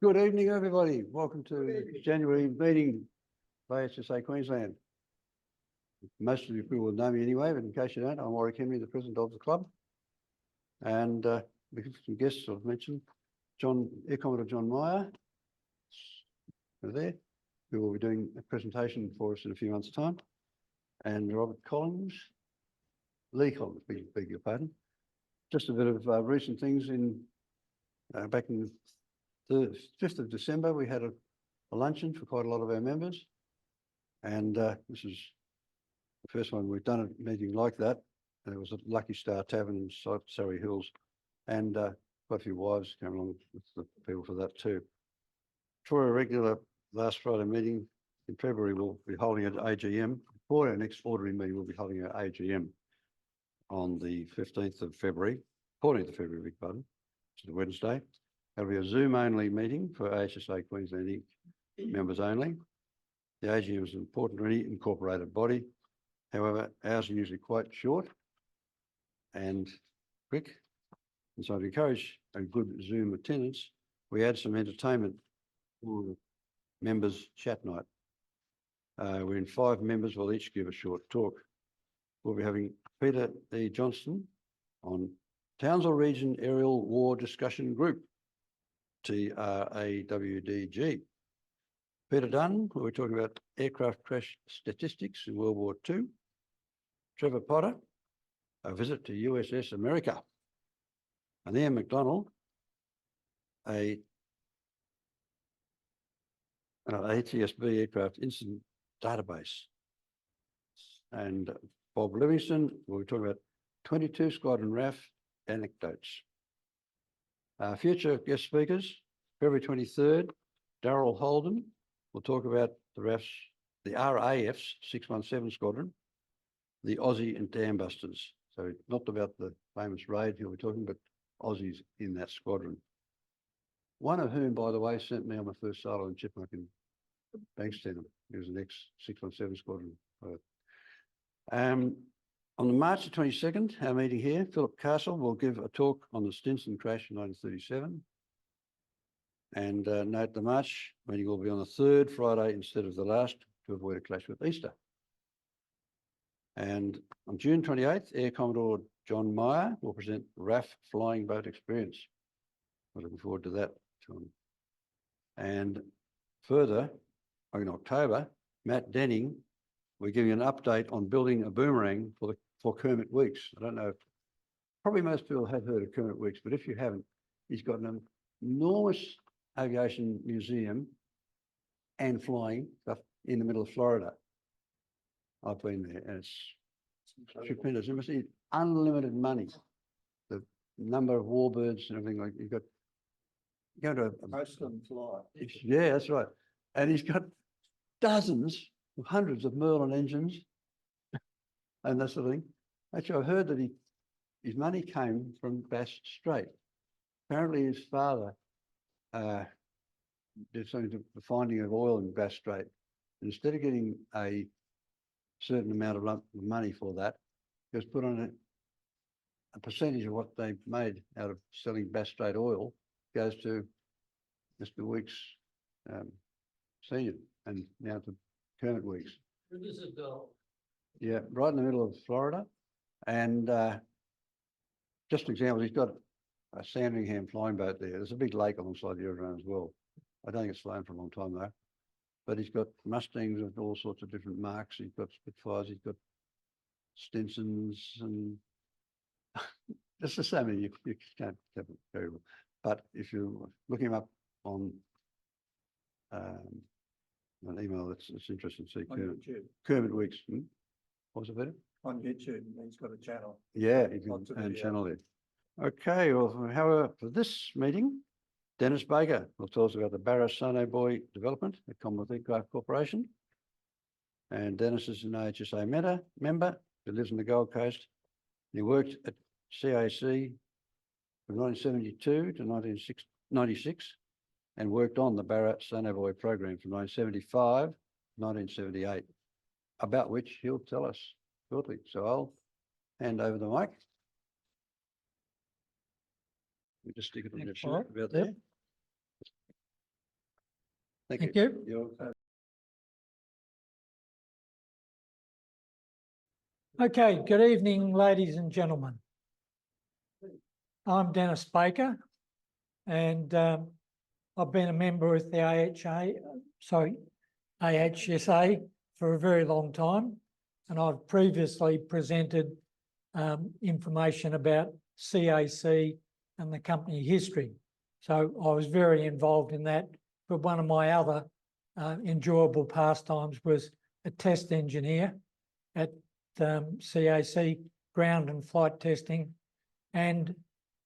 Good evening, everybody. Welcome to the January meeting of ASSA Queensland. Most of you will know me anyway, but in case you don't, I'm Warwick Henry, the president of the club. And we have some guests I've mentioned. Air Commodore John Meyer, there, who will be doing a presentation for us in a few months' time. And Robert Collins, Lee Collins, beg your pardon. Just a bit of recent things in back in the 5th of December, we had a luncheon for quite a lot of our members. And this is the first one we've done a meeting like that. And it was at Lucky Star Tavern in Surrey Hills. And quite a few wives came along with the people for that too. For a regular last Friday meeting in February, we'll be holding an AGM. For our next ordinary meeting, we'll be holding our AGM on the 15th of February, 14th of February, big pardon, which is a Wednesday. There'll be a Zoom-only meeting for ASSA Queensland Inc. members only. The AGM is important to any incorporated body. However, ours are usually quite short and quick. And so to encourage a good Zoom attendance, we add some entertainment for members' chat night. We're in 5 members, will each give a short talk. We'll be having Peter E. Johnston on Townsville Region Aerial War Discussion Group, TRAWDG. Peter Dunn, we're talking about aircraft crash statistics in World War II. Trevor Potter, a visit to USS America. And Ian McDonald, a ATSB aircraft incident database. And Bob Livingston, we'll be talking about 22 Squadron RAF anecdotes. Future guest speakers, February 23rd, Darryl Holden will talk about the RAF's 617 Squadron, the Aussie and Dam Busters. So not about the famous raid he'll be talking, but Aussies in that squadron. One of whom, by the way, sent me on my first solo in Chipmunk in Bankstown. He was an ex-617 Squadron. On March the 22nd, our meeting here, Philip Castle will give a talk on the Stinson crash in 1937. And note the March meeting will be on the 3rd Friday instead of the last to avoid a clash with Easter. And on June 28th, Air Commodore John Meyer will present RAF Flying Boat Experience. I'm looking forward to that, John. And further, in October, Matt Denning, we're giving an update on building a boomerang for Kermit Weeks. I don't know, probably most people have heard of Kermit Weeks, but if you haven't, he's got an enormous aviation museum and flying stuff in the middle of Florida. I've been there and it's stupendous. You must need unlimited money. The number of warbirds and everything, like you've got, go to a Coastland fly. Yeah, that's right. And he's got dozens, hundreds of Merlin engines and that sort of thing. Actually, I've heard that his money came from Bass Strait. Apparently his father did something to the finding of oil in Bass Strait. And instead of getting a certain amount of money for that, he was put on a percentage of what they made out of selling Bass Strait oil goes to Mr. Weeks Senior and now to Kermit Weeks. Where does it go? Yeah, right in the middle of Florida. And just an example, he's got a Sandringham flying boat there. There's a big lake alongside the aerodrome as well. I don't think it's flown for a long time though. But he's got Mustangs of all sorts of different marks. He's got Spitfires, he's got Stinsons, and there's just so many you can't have it very well. But if you look him up on an email, it's interesting to see Kermit Weeks. What was it better? On YouTube, he's got a channel. Yeah, you can and channel there. Okay, well, however, for this meeting, Denis Baker will tell us about the Barra Sonobuoy development at Commonwealth Aircraft Corporation. And Denis is an AHSA member who lives on the Gold Coast. He worked at CAC from 1972 to 1996 and worked on the Barra Sonobuoy program from 1975 to 1978, about which he'll tell us shortly. So I'll hand over the mic. We just stick it on your shirt about there. Thank Thank you. you. You're, Okay, good evening, ladies and gentlemen. I'm Denis Baker, and I've been a member of the AHSA for a very long time, and I've previously presented information about CAC and the company history. So I was very involved in that, but one of my other enjoyable pastimes was a test engineer at CAC, ground and flight testing, and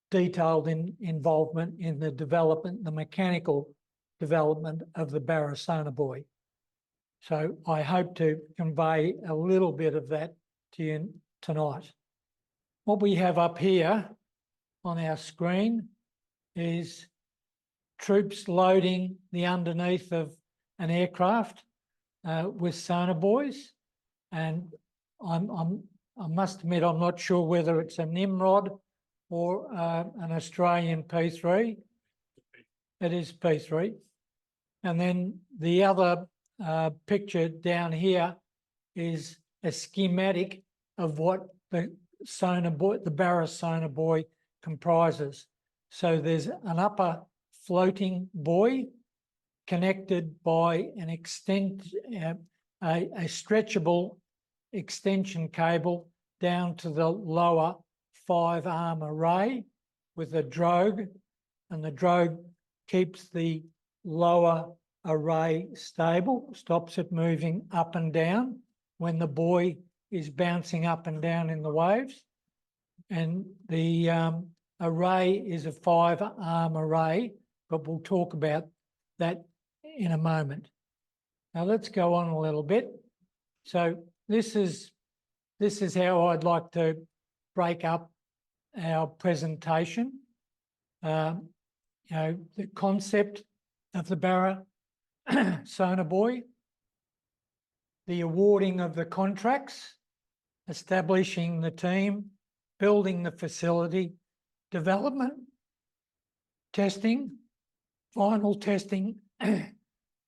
detailed involvement in the development, the mechanical development of the Barra Sonobuoy. So I hope to convey a little bit of that to you tonight. What we have up here on our screen is troops loading the underneath of an aircraft with sonobuoys, and I must admit I'm not sure whether it's a Nimrod or an Australian P3. It is P3. And then the other picture down here is a schematic of what the sonobuoy, the Barra sonobuoy comprises. So there's an upper floating buoy connected by an a stretchable extension cable down to the lower 5-arm array with a drogue, and the drogue keeps the lower array stable, stops it moving up and down when the buoy is bouncing up and down in the waves. And the array is a 5-arm array, but we'll talk about that in a moment. Now let's go on a little bit. So this is how I'd like to break up our presentation. The concept of the Barra sonobuoy, the awarding of the contracts, establishing the team, building the facility, development, testing, final testing,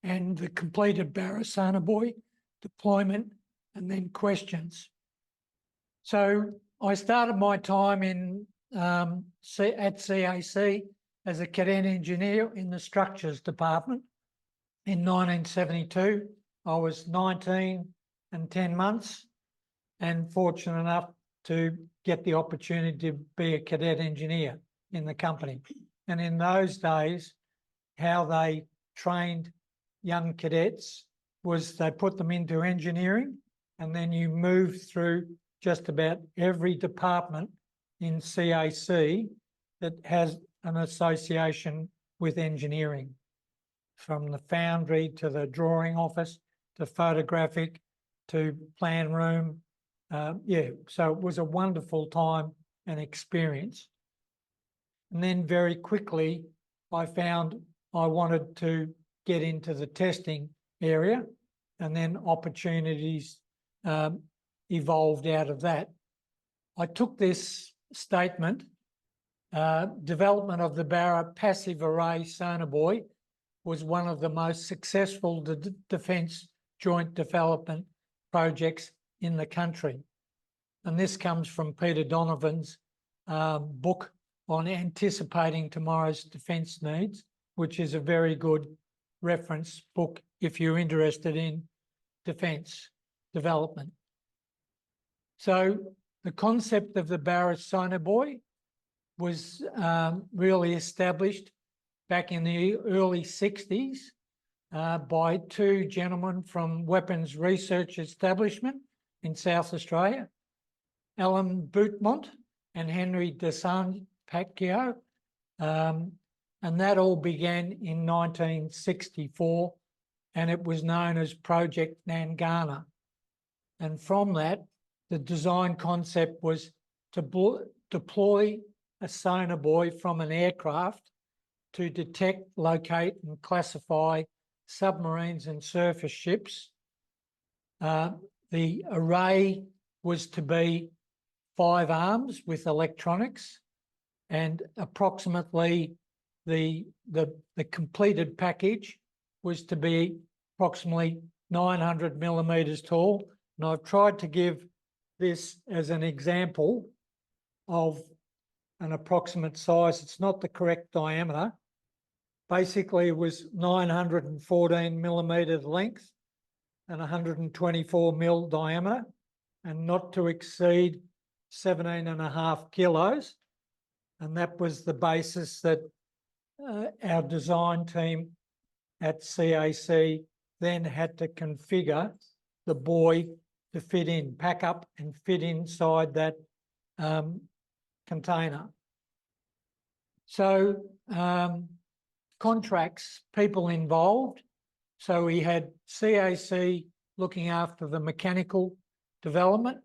and the completed Barra sonobuoy deployment, and then questions. So I started my time at CAC as a cadet engineer in the structures department in 1972. I was 19 and 10 months and fortunate enough to get the opportunity to be a cadet engineer in the company. And in those days, how they trained young cadets was they put them into engineering, and then you move through just about every department in CAC that has an association with engineering, from the foundry to the drawing office to photographic to plan room. So it was a wonderful time and experience. And then very quickly, I found I wanted to get into the testing area, and then opportunities evolved out of that. I took this statement, development of the Barra passive array sonobuoy was one of the most successful defence joint development projects in the country. And this comes from Peter Donovan's book on anticipating tomorrow's defence needs, which is a very good reference book if you're interested in defence development. So the concept of the Barra sonobuoy was really established back in the early 60s by two gentlemen from Weapons Research Establishment in South Australia, Alan Boutmont and Henry de Saint-Pacquiao, and that all began in 1964, and it was known as Project Nangana. And from that, the design concept was to deploy a sonobuoy from an aircraft to detect, locate and classify submarines and surface ships. The array was to be 5 arms with electronics, and approximately the completed package was to be approximately 900 millimetres tall. And I've tried to give this as an example of an approximate size. It's not the correct diameter. Basically, it was 914 millimetres length and 124 mil diameter, and not to exceed 17.5 kilos. And that was the basis that our design team at CAC then had to configure the buoy to fit in, pack up and fit inside that container. So contracts, people involved. So we had CAC looking after the mechanical development,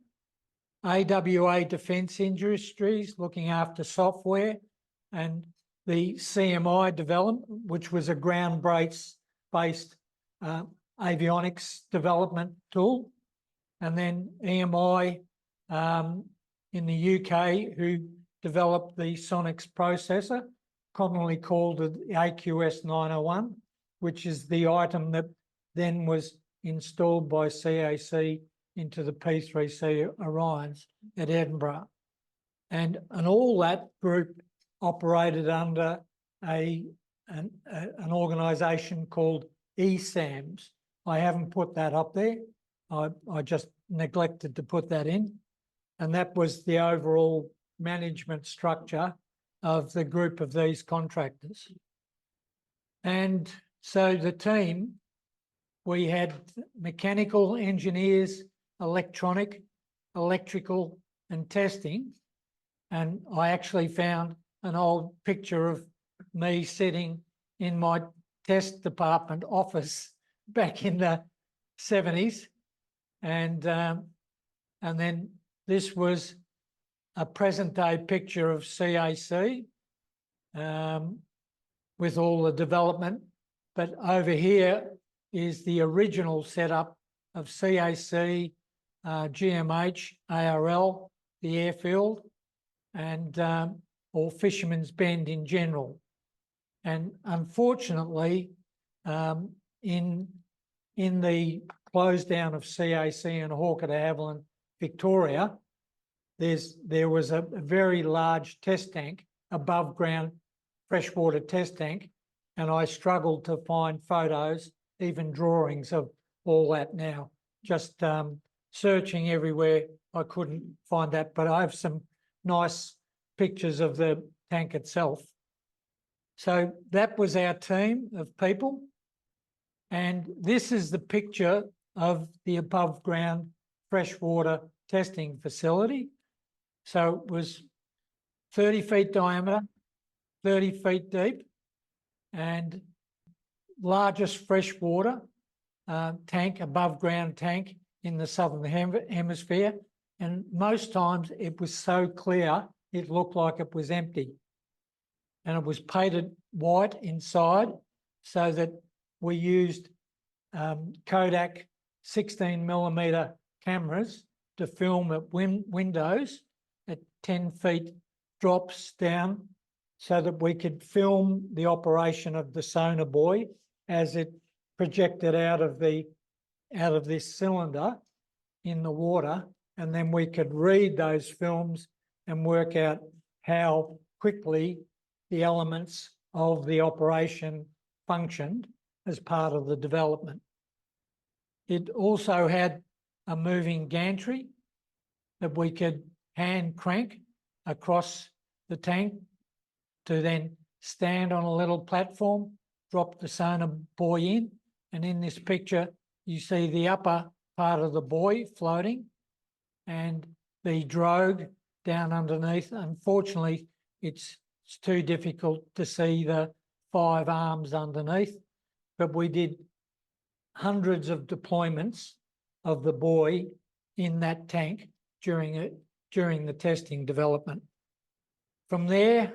AWA Defence Industries looking after software, and the CMI development, which was a ground-based avionics development tool, and then EMI in the UK, who developed the Sonics processor, commonly called the AQS 901, which is the item that then was installed by CAC into the P3C Orions at Edinburgh. And all that group operated under an organisation called ESAMS. I haven't put that up there. I just neglected to put that in. And that was the overall management structure of the group of these contractors. And so the team, we had mechanical engineers, electronic, electrical and testing. And I actually found an old picture of me sitting in my test department office back in the 70s. And then this was a present day picture of CAC with all the development. But over here is the original setup of CAC, GMH, ARL, the airfield, and or Fisherman's Bend in general. And unfortunately, in the close down of CAC and Hawker de Havilland, Victoria, there was a very large test tank, above ground freshwater test tank, and I struggled to find photos, even drawings of all that now. Just searching everywhere, I couldn't find that, but I have some nice pictures of the tank itself. So that was our team of people. And this is the picture of the above ground freshwater testing facility. So it was 30 feet diameter, 30 feet deep, and largest freshwater tank, above ground tank in the southern hemisphere. And most times it was so clear, it looked like it was empty. And it was painted white inside so that we used Kodak 16mm cameras to film at windows at 10 feet drops down so that we could film the operation of the Sonobuoy as it projected out of this cylinder in the water. And then we could read those films and work out how quickly the elements of the operation functioned as part of the development. It also had a moving gantry that we could hand crank across the tank to then stand on a little platform, drop the Sonobuoy in, and in this picture you see the upper part of the buoy floating and the drogue down underneath. Unfortunately, it's too difficult to see the 5 arms underneath, but we did hundreds of deployments of the buoy in that tank during the testing development. From there,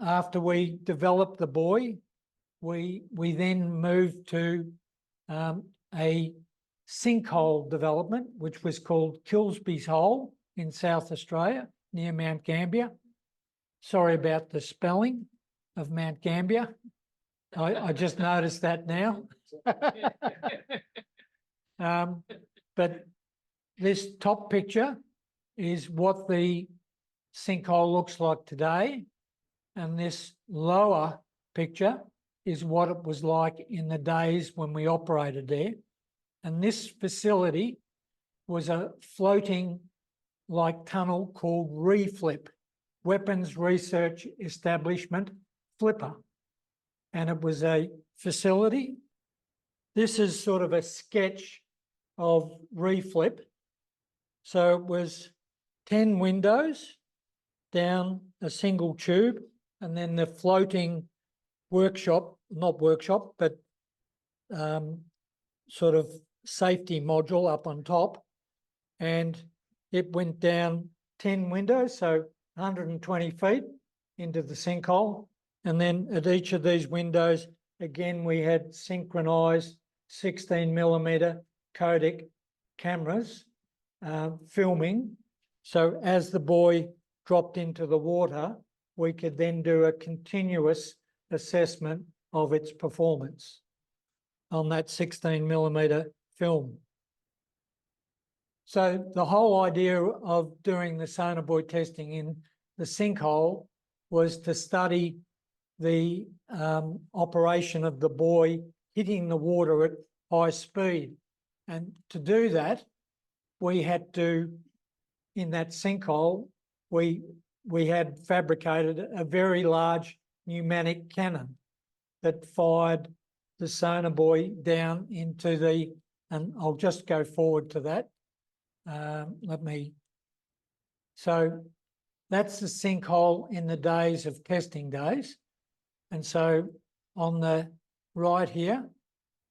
after we developed the buoy, we then moved to a sinkhole development, which was called Kilsby's Hole in South Australia, near Mount Gambier. Sorry about the spelling of Mount Gambier. I just noticed that now. But this top picture is what the sinkhole looks like today. And this lower picture is what it was like in the days when we operated there. And this facility was a floating like tunnel called REFLIP, Weapons Research Establishment Flipper. And it was a facility. This is sort of a sketch of REFLIP. So it was 10 windows down a single tube, and then the floating workshop, not workshop, but sort of safety module up on top. And it went down 10 windows, so 120 feet into the sinkhole. And then at each of these windows, again, we had synchronized 16mm Kodak cameras filming. So as the buoy dropped into the water, we could then do a continuous assessment of its performance on that 16mm film. So the whole idea of doing the Sonobuoy testing in the sinkhole was to study the operation of the buoy hitting the water at high speed. And to do that, we had to, in that sinkhole, we had fabricated a very large pneumatic cannon that fired the Sonobuoy down into the, and I'll just go forward to that. So that's the sinkhole in the days of testing days. And so on the right here,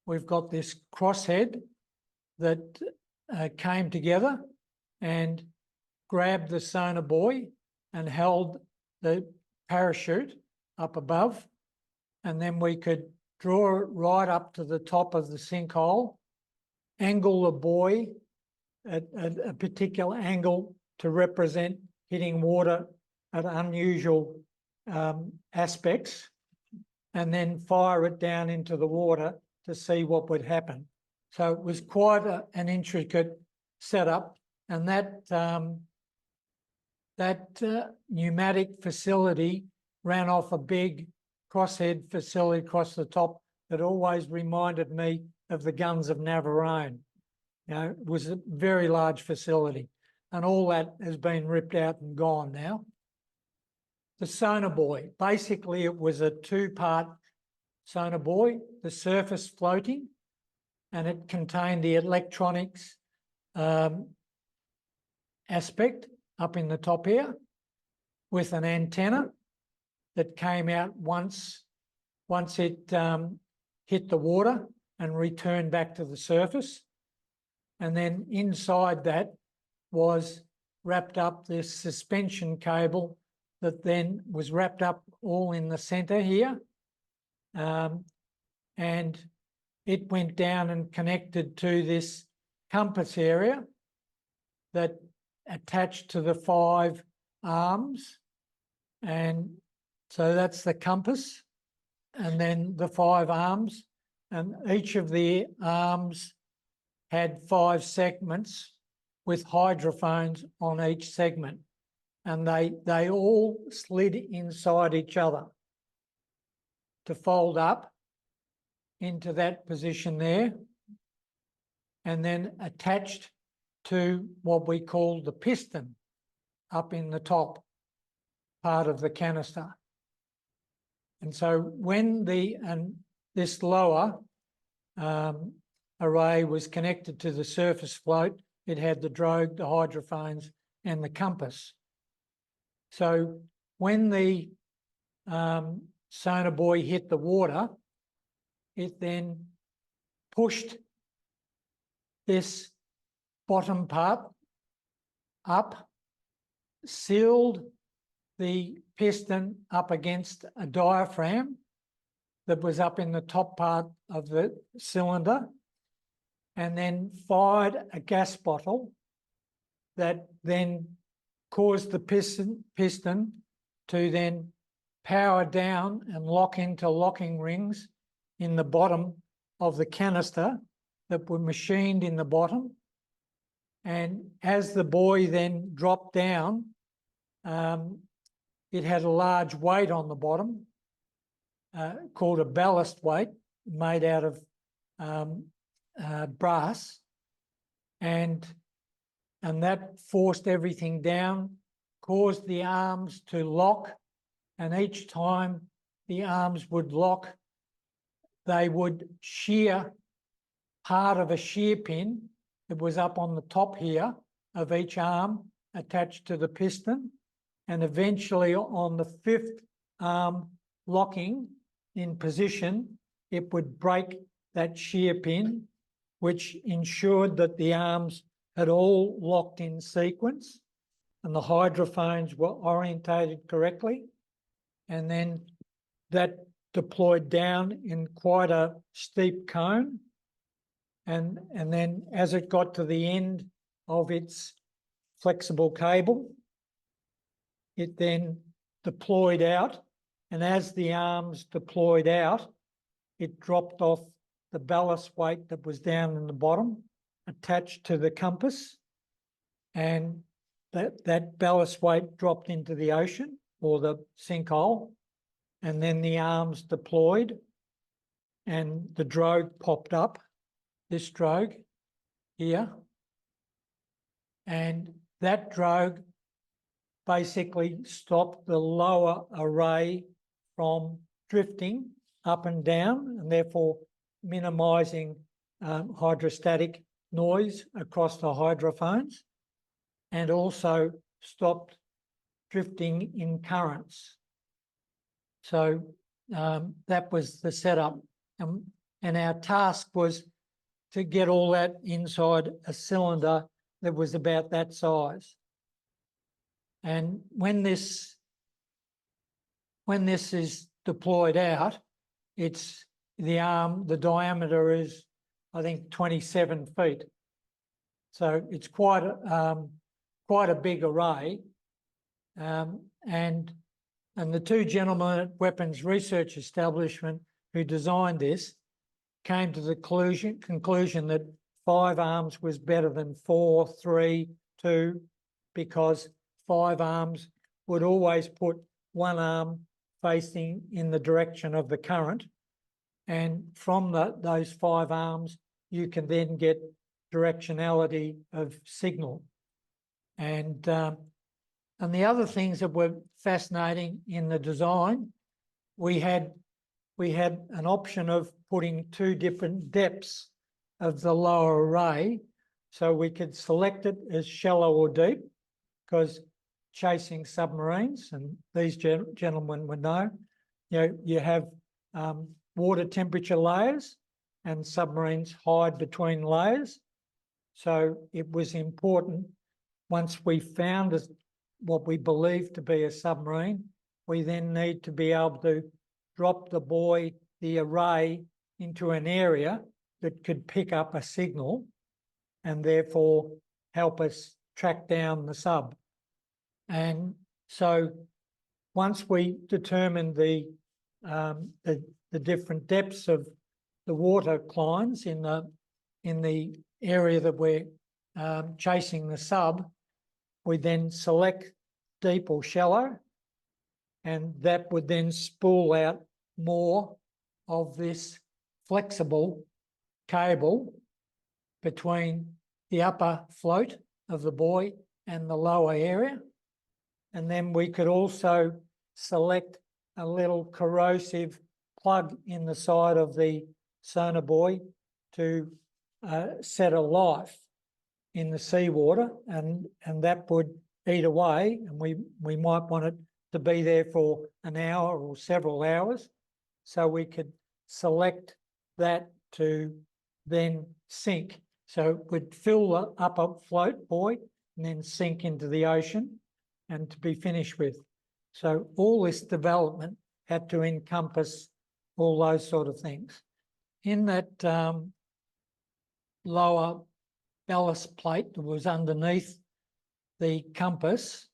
we've got this crosshead that came together and grabbed the Sonobuoy and held the parachute up above. And then we could draw it right up to the top of the sinkhole, angle the buoy at a particular angle to represent hitting water at unusual aspects, and then fire it down into the water to see what would happen. So it was quite an intricate setup, and that pneumatic facility ran off a big crosshead facility across the top that always reminded me of the guns of Navarone. You know, it was a very large facility, and all that has been ripped out and gone now. The Sonobuoy, basically it was a two-part Sonobuoy, the surface floating, and it contained the electronics aspect up in the top here with an antenna that came out once it hit the water and returned back to the surface. And then inside that was wrapped up this suspension cable that then was wrapped up all in the centre here. And it went down and connected to this compass area that attached to the 5 arms. And so that's the compass, and then the 5 arms, and each of the arms had 5 segments with hydrophones on each segment, and they all slid inside each other to fold up into that position there, and then attached to what we call the piston up in the top part of the canister. And so when this lower array was connected to the surface float, it had the drogue, the hydrophones, and the compass. So when the Sonobuoy hit the water, it then pushed this bottom part up, sealed the piston up against a diaphragm that was up in the top part of the cylinder, and then fired a gas bottle that then caused the piston to then power down and lock into locking rings in the bottom of the canister that were machined in the bottom. And as the buoy then dropped down, it had a large weight on the bottom called a ballast weight made out of brass. And that forced everything down, caused the arms to lock. And each time the arms would lock, they would shear part of a shear pin that was up on the top here of each arm attached to the piston. And eventually on the fifth arm locking in position, it would break that shear pin, which ensured that the arms had all locked in sequence and the hydrophones were orientated correctly. And then that deployed down in quite a steep cone. And then as it got to the end of its flexible cable, it then deployed out. And as the arms deployed out, it dropped off the ballast weight that was down in the bottom, attached to the compass. And that ballast weight dropped into the ocean or the sinkhole. And then the arms deployed and the drogue popped up, this drogue here. And that drogue basically stopped the lower array from drifting up and down, and therefore minimising hydrostatic noise across the hydrophones, and also stopped drifting in currents. So that was the setup. And our task was to get all that inside a cylinder that was about that size. And when this is deployed out, it's the diameter is, I think, 27 feet. So it's quite a big array. And the two gentlemen at Weapons Research Establishment who designed this came to the conclusion that 5 arms was better than 4, 3, 2, because 5 arms would always put one arm facing in the direction of the current. And from those 5 arms, you can then get directionality of signal. And the other things that were fascinating in the design, we had an option of putting 2 different depths of the lower array, so we could select it as shallow or deep, because chasing submarines, and these gentlemen would know, you have water temperature layers, and submarines hide between layers. So it was important, once we found what we believed to be a submarine, we then need to be able to drop the array into an area that could pick up a signal and therefore help us track down the sub. And so once we determined the different depths of the water clines in the area that we're chasing the sub, we then select deep or shallow, and that would then spool out more of this flexible cable between the upper float of the buoy and the lower area. And then we could also select a little corrosive plug in the side of the Sonobuoy to set a life in the seawater, and that would eat away, and we might want it to be there for an hour or several hours. So we could select that to then sink. So it would fill the upper float buoy and then sink into the ocean and to be finished with. So all this development had to encompass all those sort of things. In that lower ballast plate that was underneath the compass,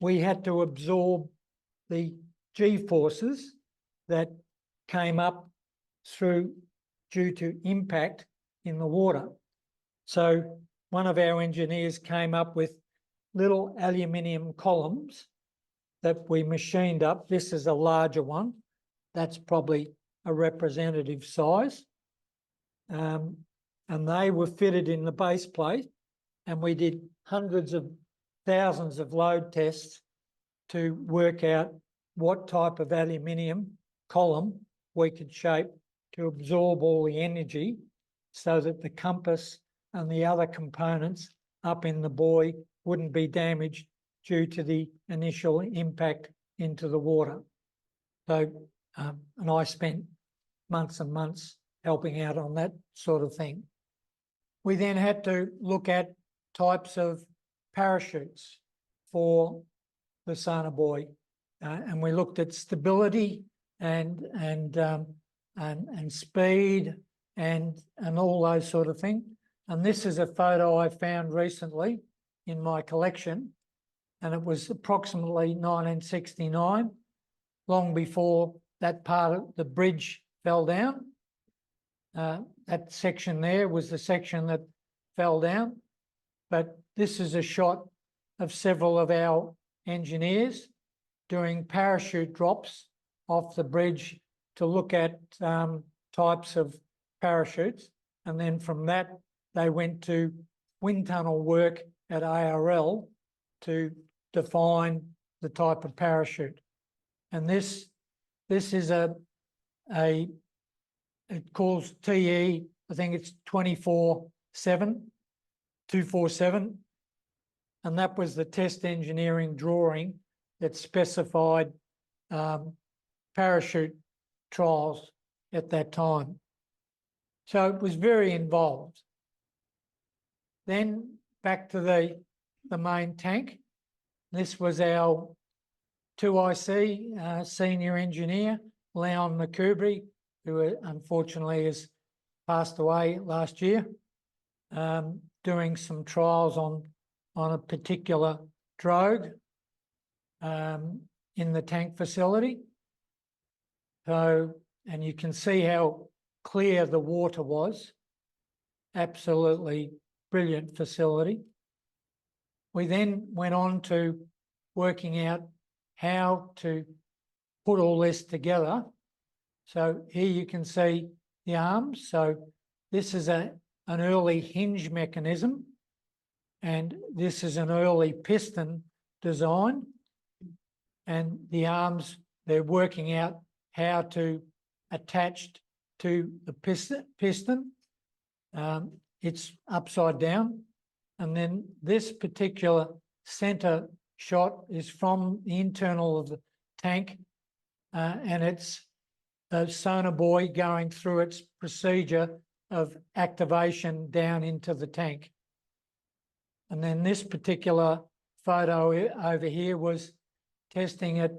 we had to absorb the G-forces that came up due to impact in the water. So one of our engineers came up with little aluminium columns that we machined up. This is a larger one. That's probably a representative size. And they were fitted in the base plate, and we did hundreds of thousands of load tests to work out what type of aluminium column we could shape to absorb all the energy so that the compass and the other components up in the buoy wouldn't be damaged due to the initial impact into the water. So, and I spent months and months helping out on that sort of thing. We then had to look at types of parachutes for the Sonobuoy, and we looked at stability and speed and all those sort of things. And this is a photo I found recently in my collection, and it was approximately 1969, long before that part of the bridge fell down. That section there was the section that fell down. But this is a shot of several of our engineers doing parachute drops off the bridge to look at types of parachutes. And then from that, they went to wind tunnel work at ARL to define the type of parachute. And this is it calls TE, I think it's 247, and that was the test engineering drawing that specified parachute trials at that time. So it was very involved. Then back to the main tank. This was our 2IC senior engineer, Leon McCoubrey, who unfortunately has passed away last year, doing some trials on a particular drogue in the tank facility. So, and you can see how clear the water was. Absolutely brilliant facility. We then went on to working out how to put all this together. So here you can see the arms. So this is an early hinge mechanism, and this is an early piston design. And the arms, they're working out how to attach to the piston. It's upside down. And then this particular centre shot is from the internal of the tank, and it's the Sonobuoy going through its procedure of activation down into the tank. And then this particular photo over here was testing at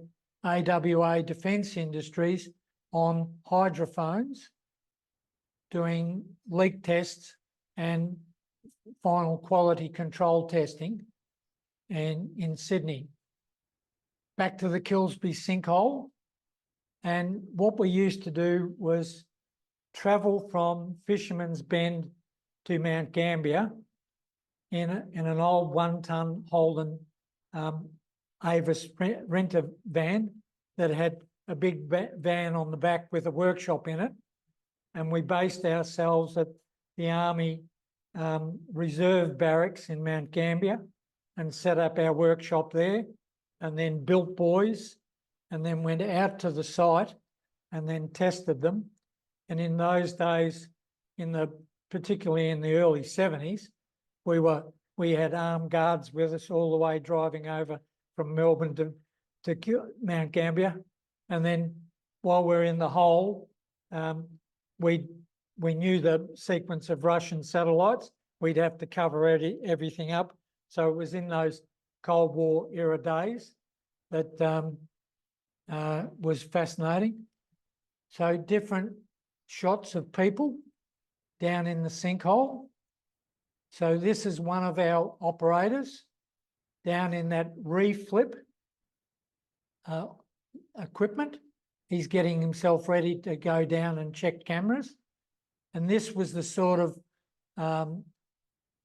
AWA Defence Industries on hydrophones, doing leak tests and final quality control testing in Sydney. Back to the Kilsby sinkhole. And what we used to do was travel from Fisherman's Bend to Mount Gambier in an old 1-ton Holden Avis renter van that had a big van on the back with a workshop in it. And we based ourselves at the Army Reserve Barracks in Mount Gambier and set up our workshop there, and then built buoys, and then went out to the site and then tested them. And in those days, particularly in the early 70s, we had armed guards with us all the way driving over from Melbourne to Mount Gambier. And then while we're in the hole, we knew the sequence of Russian satellites. We'd have to cover everything up. So it was in those Cold War era days that was fascinating. So different shots of people down in the sinkhole. So this is one of our operators down in that reflip equipment. he's getting himself ready to go down and check cameras. And this was the sort of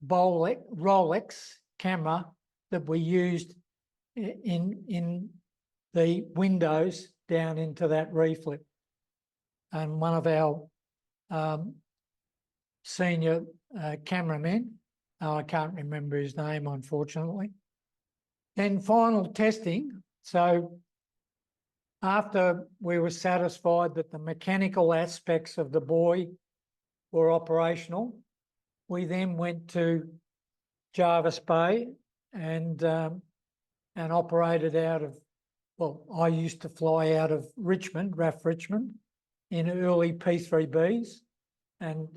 Rolex camera that we used in the windows down into that reflip. And one of our senior cameramen, I can't remember his name, unfortunately. Then final testing. So after we were satisfied that the mechanical aspects of the buoy were operational, we then went to Jervis Bay and operated out of, well, I used to fly out of Richmond, RAF Richmond, in early P3Bs and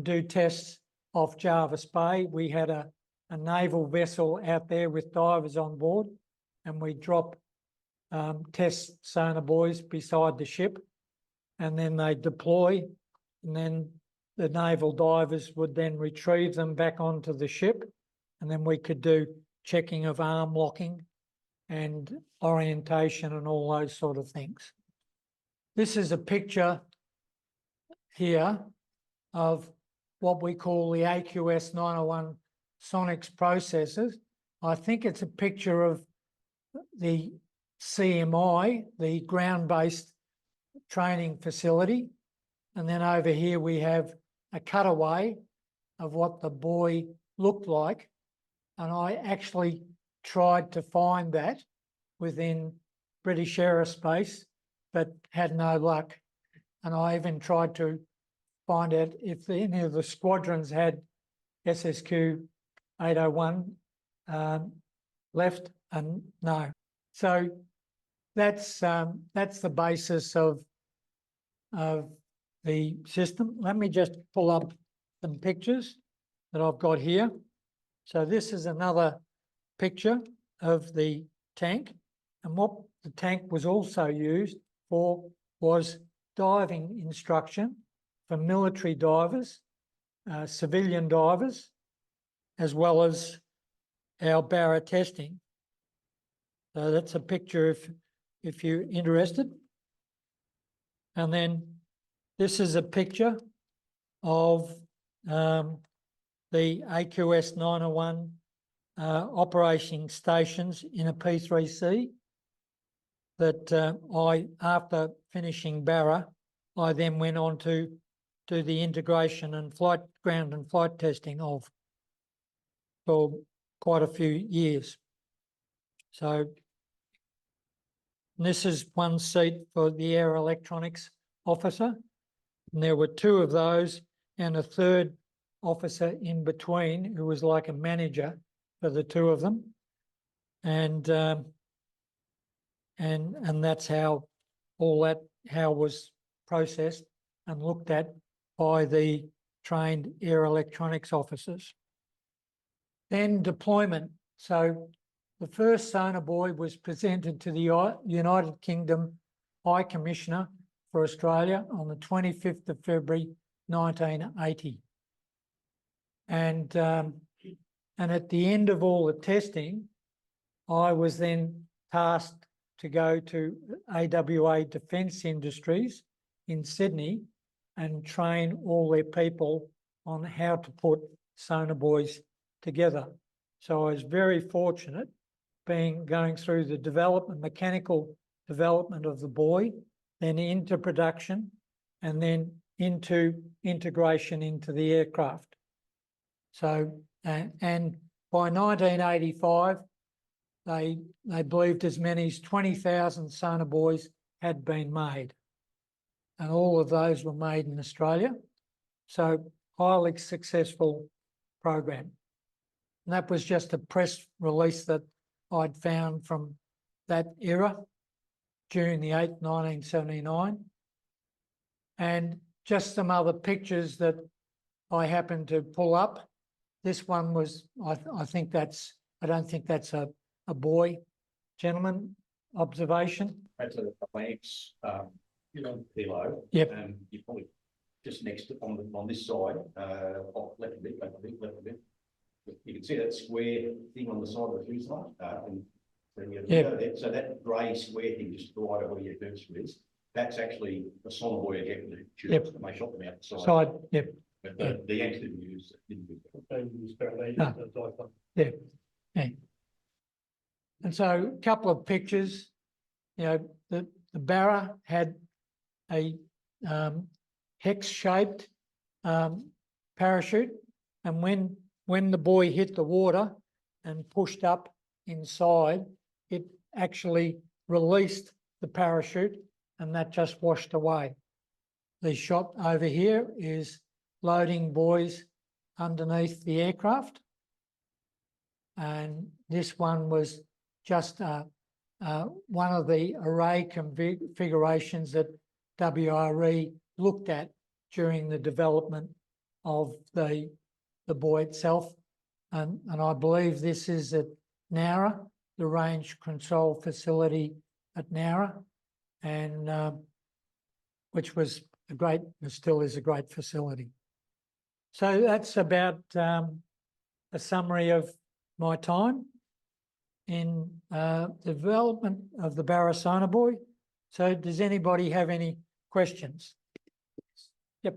do tests off Jervis Bay. We had a naval vessel out there with divers on board, and we drop test Sonobuoys beside the ship, and then they deploy, and then the naval divers would then retrieve them back onto the ship, and then we could do checking of arm locking and orientation and all those sort of things. This is a picture here of what we call the AQS 901 Sonics processors. I think it's a picture of the CMI, the ground-based training facility. And then over here we have a cutaway of what the buoy looked like. And I actually tried to find that within British aerospace, but had no luck. And I even tried to find out if any of the squadrons had SSQ 801 left, and no. So that's the basis of the system. Let me just pull up some pictures that I've got here. So this is another picture of the tank, and what the tank was also used for was diving instruction for military divers, civilian divers, as well as our Barra testing. So that's a picture if you're interested. And then this is a picture of the AQS 901 operating stations in a P3C that after finishing Barra, I then went on to do the integration and ground and flight testing of for quite a few years. So this is one seat for the air electronics officer, and there were two of those and a third officer in between who was like a manager for the two of them, and that's how all that was processed and looked at by the trained air electronics officers. Then deployment. So the first Sonobuoy was presented to the United Kingdom High Commissioner for Australia on the 25th of February 1980. And at the end of all the testing, I was then tasked to go to AWA Defence Industries in Sydney and train all their people on how to put Sonobuoys together. So I was very fortunate going through the mechanical development of the buoy, then into production, and then into integration into the aircraft. So, and by 1985, they believed as many as 20,000 Sonobuoys had been made. And all of those were made in Australia. So highly successful program. And that was just a press release that I'd found from that era, June the 8th, 1979. And just some other pictures that I happened to pull up. This one was, I don't think that's a buoy, gentlemen, observation. That's a clamps, below. Yep. You're probably just next to, on this side, left a bit. You can see that square thing on the side of the fuselage, and So that grey square thing just right over where your cursor is, that's actually a Sonobuoy ejector tube. Yep. And they shot them out the side. Side, yep, But the Yanks didn't use it. No. yeah. And so a couple of pictures, the Barra had a hex-shaped parachute, and when the buoy hit the water and pushed up inside, it actually released the parachute, and that just washed away. The shot over here is loading buoys underneath the aircraft, and this one was just one of the array configurations that WRE looked at during the development of the buoy itself. And I believe this is at Nowra, the range control facility at Nowra, and which was still is a great facility. So that's about a summary of my time in development of the Barra Sonobuoy. So does anybody have any questions? Yep.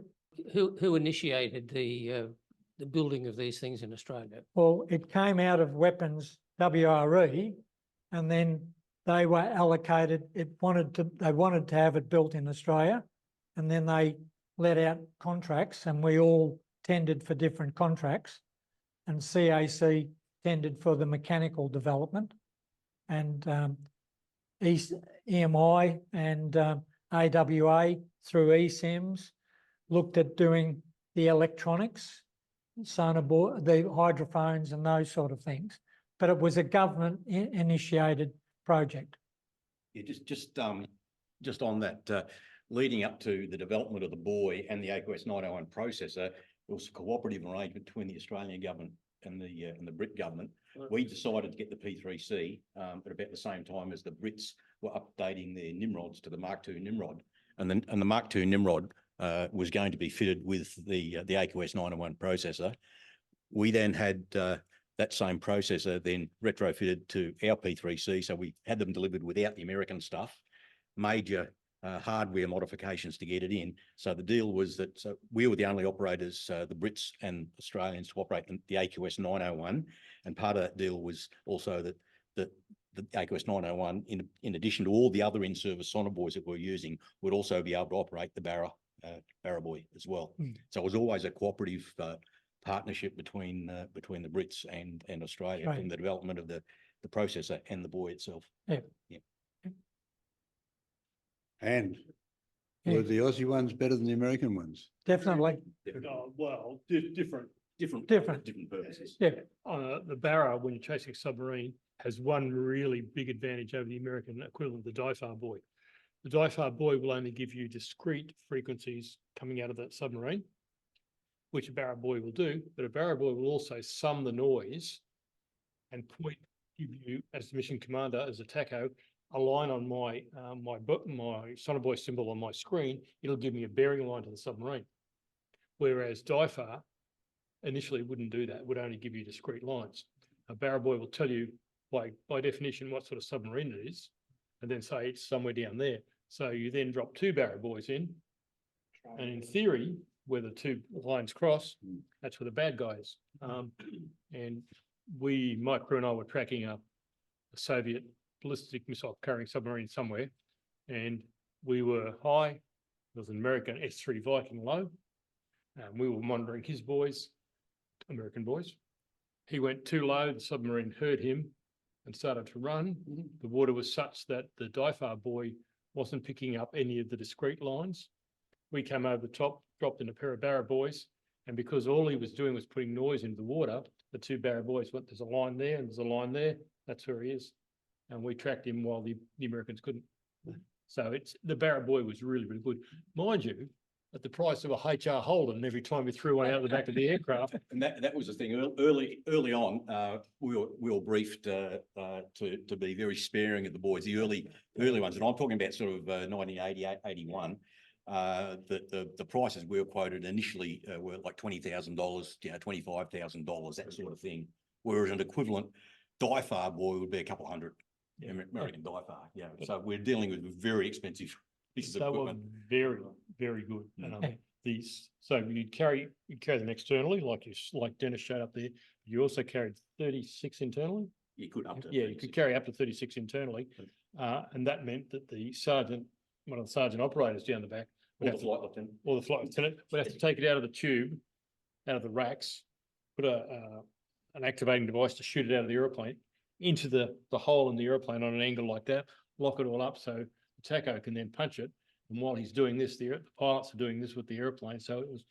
Who initiated the building of these things in Australia? Well, it came out of Weapons WRE, and then they were allocated. They wanted to have it built in Australia, and then they let out contracts, and we all tendered for different contracts, and CAC tendered for the mechanical development, and EMI and AWA through eSIMS looked at doing the electronics, Sonobuoy, the hydrophones and those sort of things. But it was a government initiated project. Yeah, just on that, leading up to the development of the buoy and the AQS 901 processor, it was a cooperative arrangement between the Australian government and the Brit government. We decided to get the P3C at about the same time as the Brits were updating their Nimrods to the Mark II Nimrod, and the Mark II Nimrod was going to be fitted with the AQS 901 processor. We then had that same processor then retrofitted to our P3C, so we had them delivered without the American stuff, major hardware modifications to get it in. So the deal was that we were the only operators, the Brits and Australians, to operate the AQS 901, and part of that deal was also that the AQS 901, in addition to all the other in-service Sonobuoys that we're using, would also be able to operate the Barra buoy as well. So it was always a cooperative partnership between the Brits and Australia in the development of the processor and the buoy itself. Yeah. And were the Aussie ones better than the American ones? Definitely. Well, different purposes. Yeah. The Barra, when you're chasing a submarine, has one really big advantage over the American equivalent, the DIFAR buoy. The DIFAR buoy will only give you discrete frequencies coming out of that submarine, which a Barra buoy will do, but a Barra buoy will also sum the noise and give you, as the mission commander, as a TACO, a line on my Sonobuoy symbol on my screen. It'll give me a bearing line to the submarine. Whereas DIFAR initially wouldn't do that, it would only give you discrete lines. A Barra buoy will tell you by definition what sort of submarine it is, and then say it's somewhere down there. So you then drop two Barra buoys in, and in theory, where the two lines cross, that's where the bad guy is. And my crew and I were tracking a Soviet ballistic missile carrying submarine somewhere, and we were high. There was an American S3 Viking low, and we were monitoring his buoys, American buoys. He went too low, the submarine heard him and started to run. The water was such that the DIFAR buoy wasn't picking up any of the discrete lines. We came over the top, dropped in a pair of Barra buoys, and because all he was doing was putting noise into the water, the two Barra buoys went, there's a line there and there's a line there, that's where he is. And we tracked him while the Americans couldn't. So the Barra buoy was really, really good. Mind you, at the price of a HR Holden every time we threw one out the back of the aircraft. And that was the thing. Early on, we were briefed to be very sparing of the buoys, the early ones, and I'm talking about sort of 1980, 81. The prices we were quoted initially were like $20,000, $25,000, that sort of thing. Whereas an equivalent DIFAR buoy would be a couple hundred. American Diafar, yeah. So we're dealing with very expensive pieces of They were equipment. very, very good. So you'd carry them externally, like Dennis showed up there. You also carried 36 internally. You could up to. Yeah, you could carry up to 36 internally. And that meant that one of the sergeant operators down the back, Or the flight lieutenant. or the flight lieutenant, would have to take it out of the tube, out of the racks, put an activating device to shoot it out of the aeroplane into the hole in the aeroplane on an angle like that, lock it all up so the tacho can then punch it. And while he's doing this, the pilots are doing this with the airplane. So it was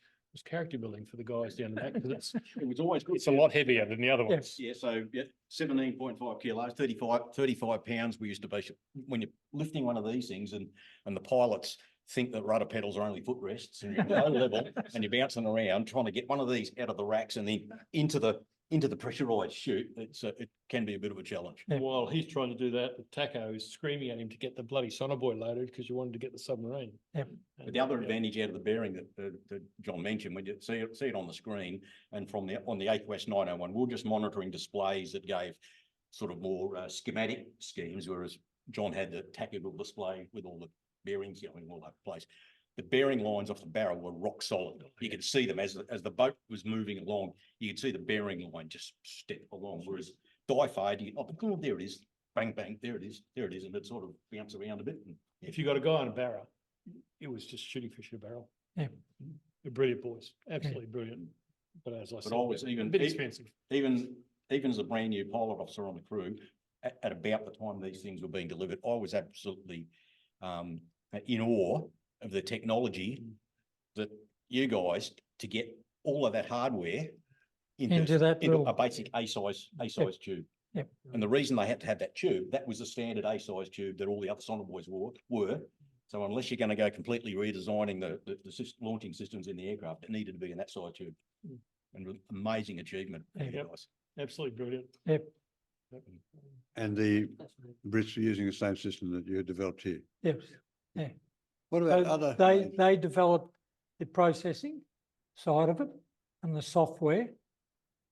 character building for the guys down the back because It was always good. it's a lot heavier than the other ones. Yeah, so 17.5 kilos, 35 pounds. We used to be, when you're lifting one of these things and the pilots think that rudder pedals are only footrests and you're at low level and you're bouncing around trying to get one of these out of the racks and then into the pressurized chute, it can be a bit of a challenge. Yeah. While he's trying to do that, the tacho is screaming at him to get the bloody Sonobuoy loaded because you wanted to get the submarine. Yep. But the other advantage out of the bearing that John mentioned, when you see it on the screen, and on the AQS 901, we were just monitoring displays that gave sort of more schematic schemes, whereas John had the tactical display with all the bearings going all over the place. The bearing lines off the barrel were rock solid. You could see them as the boat was moving along. You could see the bearing line just step along. Whereas Diafar, there it is, bang bang, there it is, and it sort of bounce around a bit. And, If you got a guy on a Barra, it was just shooting fish in a barrel. Yeah. They're brilliant boys, absolutely brilliant. But as I said, I was a bit expensive. even as a brand new pilot officer on the crew, at about the time these things were being delivered, I was absolutely in awe of the technology that you guys to get all of that hardware into a basic A-size tube. Yep. And the reason they had to have that tube, that was the standard A-size tube that all the other Sonobuoys were. So unless you're going to go completely redesigning the launching systems in the aircraft, it needed to be in that size tube. And amazing achievement. for you Yep. guys. Absolutely brilliant. Yep. And the Brits are using the same system that you had developed here. Yes, yeah. What about So other? they developed the processing side of it and the software,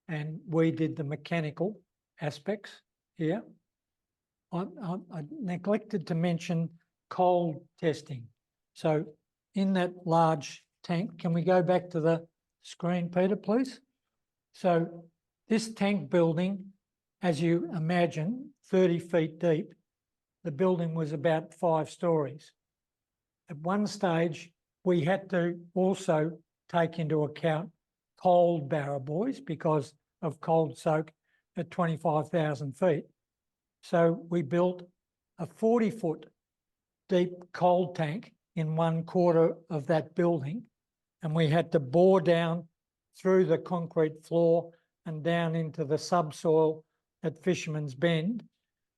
and we did the mechanical aspects here. I neglected to mention cold testing. So in that large tank, can we go back to the screen, Peter, please? So this tank building, as you imagine, 30 feet deep, the building was about 5 stories. At one stage, we had to also take into account cold Barra buoys because of cold soak at 25,000 feet. So we built a 40-foot deep cold tank in 1/4 of that building, and we had to bore down through the concrete floor and down into the subsoil at Fisherman's Bend.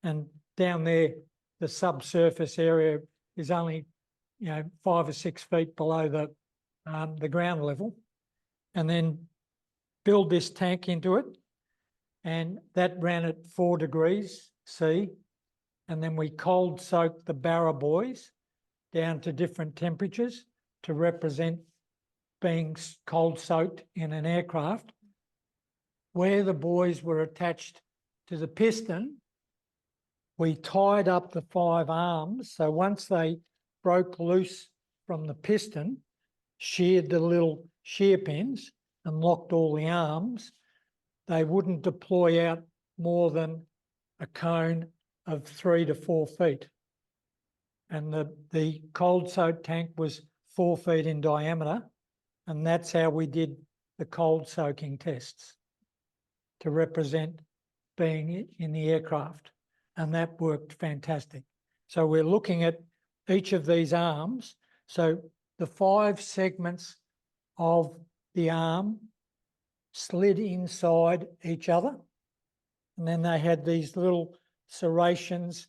And down there, the subsurface area is only 5 or 6 feet below the ground level, and then build this tank into it. And that ran at 4 degrees C. And then we cold soaked the Barra buoys down to different temperatures to represent being cold soaked in an aircraft. Where the buoys were attached to the piston, we tied up the 5 arms. So once they broke loose from the piston, sheared the little shear pins and locked all the arms, they wouldn't deploy out more than a cone of 3 to 4 feet. And the cold soak tank was 4 feet in diameter, and that's how we did the cold soaking tests to represent being in the aircraft, and that worked fantastic. So we're looking at each of these arms. So the 5 segments of the arm slid inside each other, and then they had these little serrations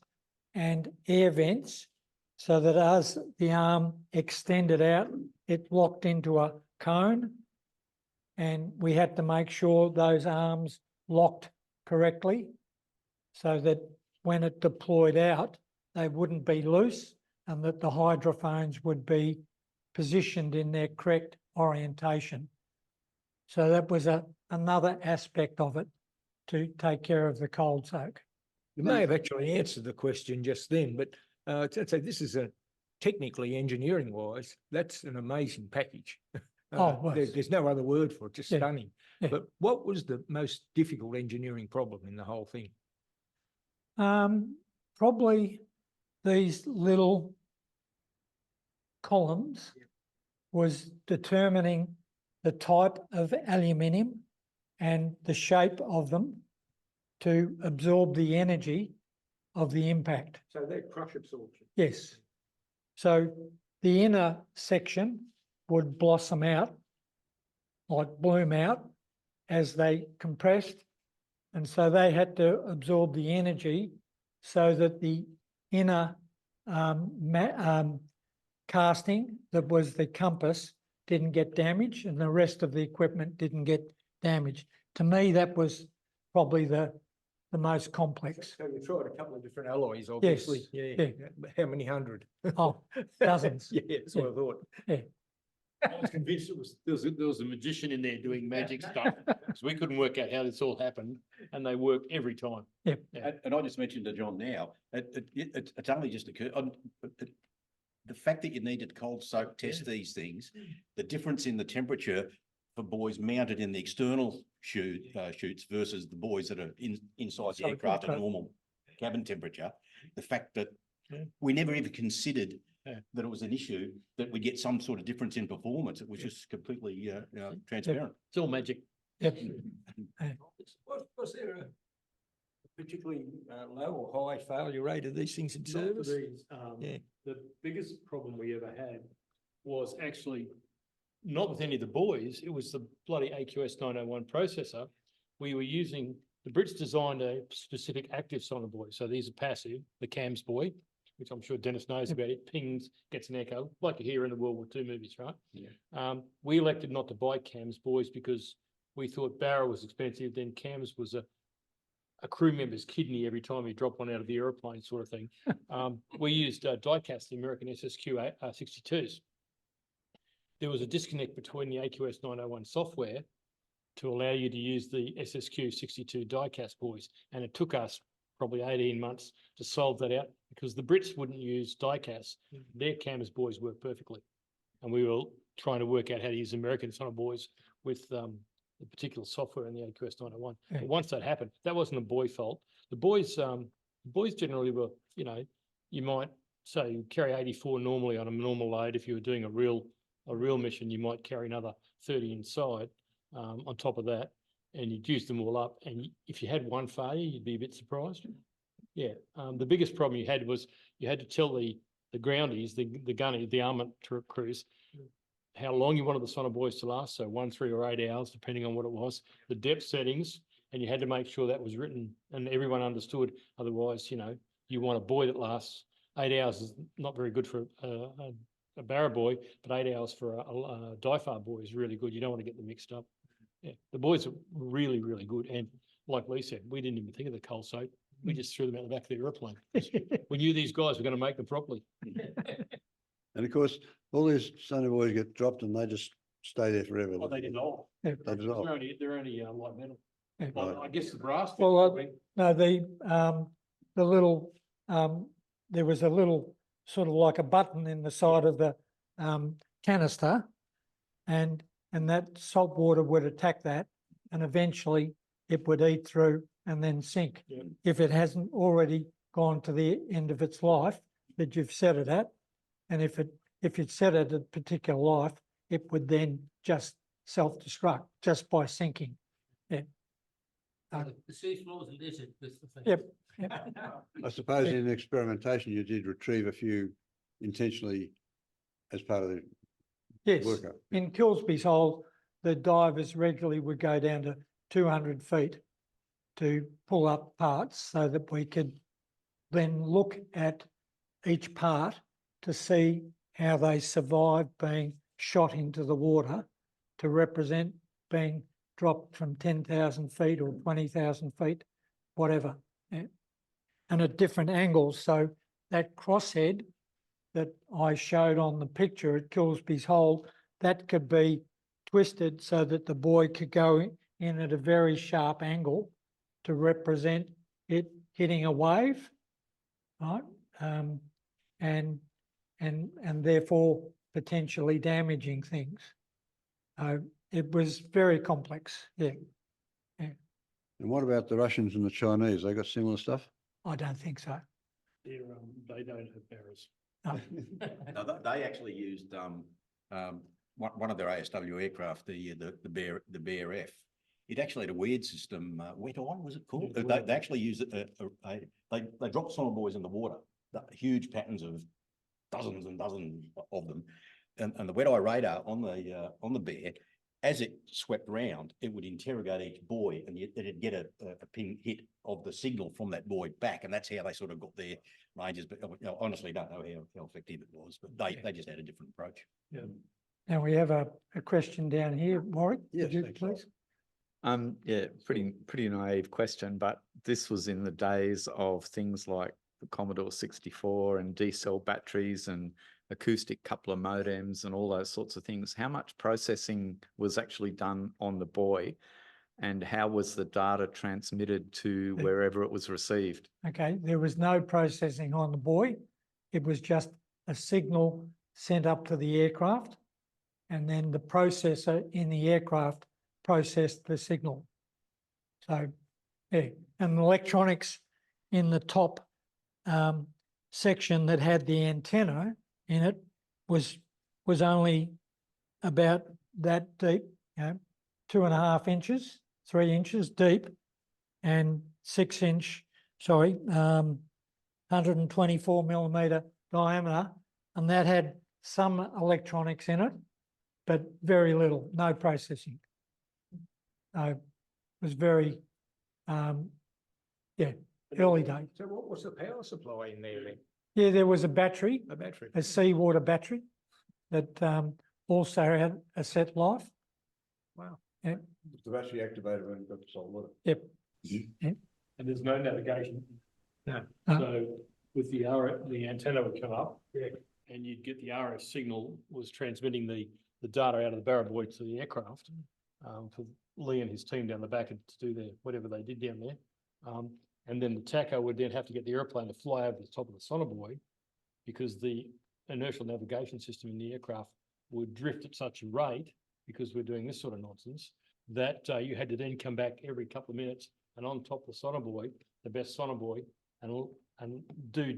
and air vents so that as the arm extended out, it locked into a cone, and we had to make sure those arms locked correctly so that when it deployed out, they wouldn't be loose and that the hydrophones would be positioned in their correct orientation. So that was another aspect of it to take care of the cold soak. You may have actually answered the question just then, but so this is a technically engineering wise, that's an amazing package. well, There's no other word for it, just Yeah. stunning. Yeah. But what was the most difficult engineering problem in the whole thing? Probably these little columns was determining the type of aluminium and the shape of them to absorb the energy of the impact. So they're crush absorption. Yes. So the inner section would blossom out, like bloom out, as they compressed. And so they had to absorb the energy so that the inner casting, that was the compass, didn't get damaged and the rest of the equipment didn't get damaged. To me, that was probably the most complex. So you tried a couple of different alloys, obviously. yeah. How many hundred? Oh, dozens. Yeah, that's what I thought. I was convinced there was a magician in there doing magic stuff. So we couldn't work out how this all happened and they work every time. Yeah. And I just mentioned to John now, it's only just occurred, the fact that you needed to cold soak test these things, the difference in the temperature for buoys mounted in the external chutes versus the buoys that are inside the aircraft at normal cabin temperature, the fact that we never even considered that it was an issue that we get some sort of difference in performance. It was just completely transparent. It's all magic. Yep. Was there a particularly low or high failure rate of these things in Not for service? these. Yeah. The biggest problem we ever had was actually not with any of the buoys, it was the bloody AQS 901 processor. We were using, the Brits designed a specific active sonobuoy. So these are passive, the cams buoy, which I'm sure Dennis knows about. It pings, gets an echo, like you hear in the World War II movies, right? Yeah. We elected not to buy cams buoys because we thought Barra was expensive, then cams was a crew member's kidney every time you drop one out of the aeroplane, sort of thing. We used diecast, the American SSQ 62s. There was a disconnect between the AQS 901 software to allow you to use the SSQ 62 diecast buoys. And it took us probably 18 months to solve that out because the Brits wouldn't use diecast. Their cameras buoys work perfectly. And we were trying to work out how to use American sonobuoys with the particular software in the AQS 901. Yeah. But once that happened, that wasn't a buoy fault. The buoys generally were, you know, you might say you carry 84 normally on a normal load. If you were doing a real mission, you might carry another 30 inside on top of that, and you'd use them all up. And if you had one failure, you'd be a bit surprised. Yeah. The biggest problem you had was you had to tell the groundies, the gunny, the armament crews, how long you wanted the sonobuoys to last. So 1, 3 or 8 hours, depending on what it was, the depth settings, and you had to make sure that was written and everyone understood. Otherwise, you know, you want a buoy that lasts 8 hours is not very good for a Barra buoy, but 8 hours for a Dyfar buoy is really good. You don't want to get them mixed up. Yeah, the buoys are really, really good. And like Lee said, we didn't even think of the coal soap. We just threw them out the back of the airplane. We knew these guys were going to make them properly. And of course, all these sonobuoys get dropped and they just stay there forever. Oh, they didn't all. They dissolve. They're only light metal. Yeah. Well, I guess the brass. Well, no, the little, there was a little sort of like a button in the side of the canister, and that salt water would attack that, and eventually it would eat through and then sink. Yeah. If it hasn't already gone to the end of its life that you've set it at, and if it's set at a particular life, it would then just self-destruct just by sinking. Yeah. The sea floor is littered with the thing. Yep. I suppose in experimentation, you did retrieve a few intentionally as part of the Yes. workup. In Kilsby's hole, the divers regularly would go down to 200 feet to pull up parts so that we could then look at each part to see how they survived being shot into the water to represent being dropped from 10,000 feet or 20,000 feet, whatever. Yeah. And at different angles. So that crosshead that I showed on the picture at Kilsby's hole, that could be twisted so that the buoy could go in at a very sharp angle to represent it hitting a wave, right? And therefore potentially damaging things. It was very complex, yeah. And what about the Russians and the Chinese? They got similar stuff? I don't think so. They don't have barrels. No. No, they actually used one of their ASW aircraft, the Bear F. It actually had a weird system. Wet on was it called? They actually used they dropped sonobuoys in the water, huge patterns of dozens and dozens of them, and the wet eye radar on the Bear, as it swept round, it would interrogate each buoy, and it'd get a ping hit of the signal from that buoy back, and that's how they sort of got their ranges. But honestly, don't know how effective it was, but they just had a different approach. Yeah. Now we have a question down here, Warwick. Yes, would you thanks, please? Yeah, pretty naive question, but this was in the days of things like the Commodore 64 and D-cell batteries and acoustic coupler modems and all those sorts of things. How much processing was actually done on the buoy, and how was the data transmitted to wherever it was received? Okay, there was no processing on the buoy. It was just a signal sent up to the aircraft, and then the processor in the aircraft processed the signal. So, yeah, and the electronics in the top section that had the antenna in it was only about that deep, 2.5 inches, 3 inches deep, and 124 millimeter diameter, and that had some electronics in it, but very little, no processing. It was very, early days. So what was the power supply in there then? Yeah, there was a battery, A battery? a seawater battery that also had a set life. Wow. Yeah. The battery activated when it got to salt water. Yep. And there's no navigation. No. So with the antenna would come up, and you'd get the RF signal was transmitting the data out of the Barra buoy to the aircraft, for Lee and his team down the back to do whatever they did down there. And then the TACO would then have to get the airplane to fly over the top of the Sonobuoy, because the inertial navigation system in the aircraft would drift at such a rate, because we're doing this sort of nonsense, that you had to then come back every couple of minutes and on top of the Sonobuoy, the best Sonobuoy, and do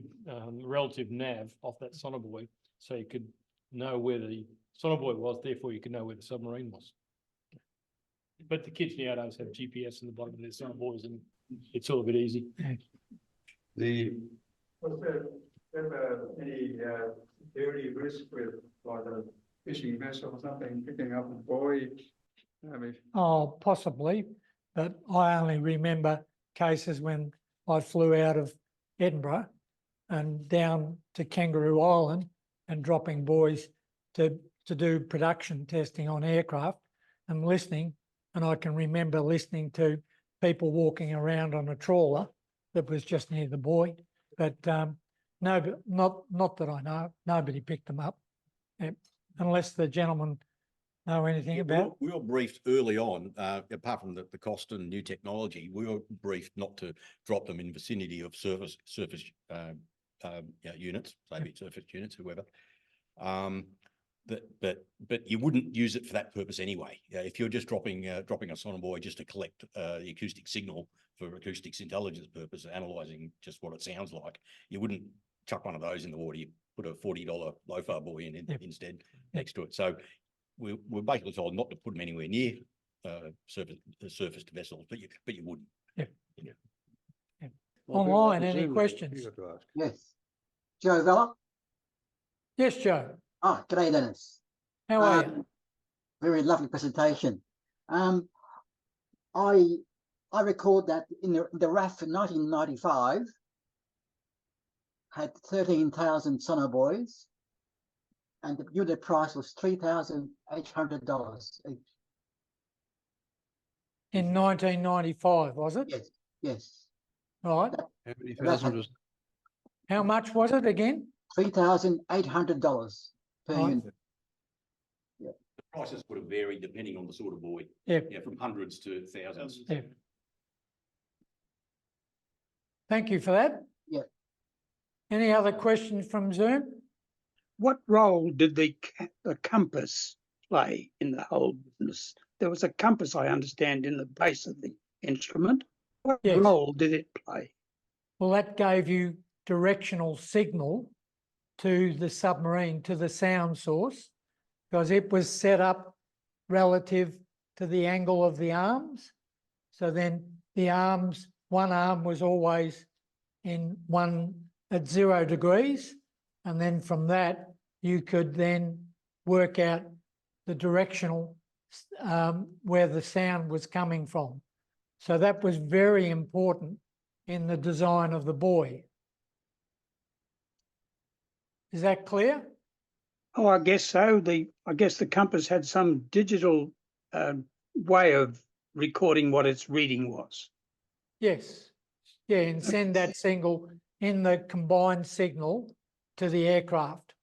relative nav off that Sonobuoy, so you could know where the Sonobuoy was, therefore you could know where the submarine was. But the kids nowadays have GPS in the bottom of their Sonobuoys, and it's all a bit easy. Was there ever any security risk with like a fishing vessel or something picking up a buoy? I mean, Oh, possibly, but I only remember cases when I flew out of Edinburgh and down to Kangaroo Island and dropping buoys to do production testing on aircraft and listening. And I can remember listening to people walking around on a trawler that was just near the buoy, but no, not that I know. Nobody picked them up, unless the gentleman know anything about. We were briefed early on, apart from the cost and new technology, we were briefed not to drop them in vicinity of surface units, maybe surface units, whoever. But you wouldn't use it for that purpose anyway. If you're just dropping a sonobuoy just to collect the acoustic signal for acoustics intelligence purpose, analysing just what it sounds like, you wouldn't chuck one of those in the water. You put a $40 LOFAR buoy in instead next to it. So we're basically told not to put them anywhere near surfaced vessels, but you wouldn't. Online, any questions? Yes. Joe Vella? Yes, Joe. Oh, g'day, Dennis. How are you? Very lovely presentation. I record that in the RAF in 1995 had 13,000 sonobuoys, and the unit price was $3,800 each. In 1995, was it? Yes, yes. Right. How many thousand was How much was it again? $3,800 per Right. unit. The prices would have varied depending on the sort of buoy. Yeah. Yeah, from hundreds to thousands. Yeah. Thank you for that. Yeah. Any other questions from Zoom? What role did the compass play in the whole business? There was a compass, I understand, in the base of the instrument. What Yes. role did it play? Well, that gave you directional signal to the submarine, to the sound source, because it was set up relative to the angle of the arms. So then the arms, one arm was always at 0 degrees. And then from that, you could then work out the directional where the sound was coming from. So that was very important in the design of the buoy. Is that clear? Oh, I guess so. I guess the compass had some digital way of recording what its reading was. Yes. Yeah, and send that signal in the combined signal to the aircraft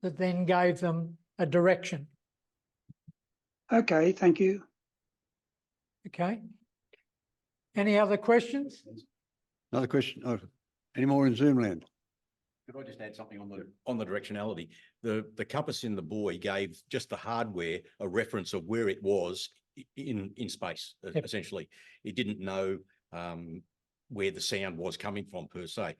that then gave them a direction. Okay, thank you. Okay. Any other questions? Another question. Oh, any more in Zoom land? Could I just add something on the directionality? The compass in the buoy gave just the hardware a reference of where it was in space, Yep. essentially. It didn't know where the sound was coming from per se.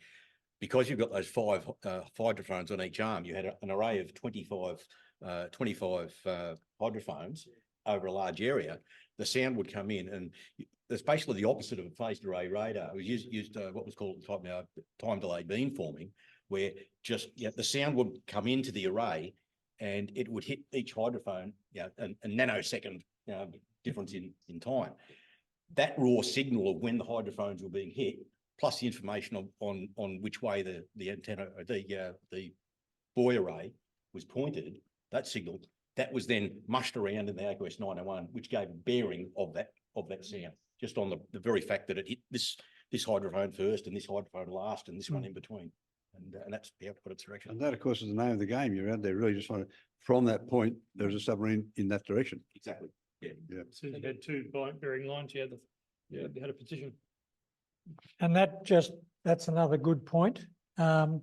Because you've got those 5 hydrophones on each arm, you had an array of 25 hydrophones over a large area. The sound would come in, and it's basically the opposite of a phased array radar. It was used what was called time delay beamforming, where the sound would come into the array and it would hit each hydrophone, a nanosecond difference in time. That raw signal of when the hydrophones were being hit, plus the information on which way the antenna, the buoy array was pointed, that signal, that was then mushed around in the AQS 901, which gave a bearing of that sound, just on the very fact that it hit this hydrophone first and this hydrophone last and this one in between. And that's what its direction. And that, of course, is the name of the game. You're out there really just trying to, from that point, there's a submarine in that direction. Exactly. Yeah. So you had 2 bearing lines, you had a position. And that's another good point. The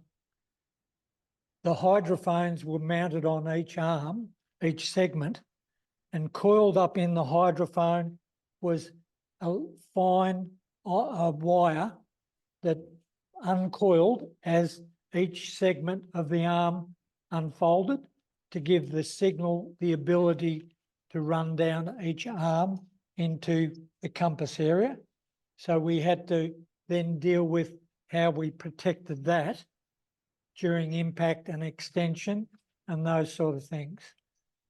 hydrophones were mounted on each arm, each segment, and coiled up in the hydrophone was a fine wire that uncoiled as each segment of the arm unfolded to give the signal the ability to run down each arm into the compass area. So we had to then deal with how we protected that during impact and extension and those sort of things.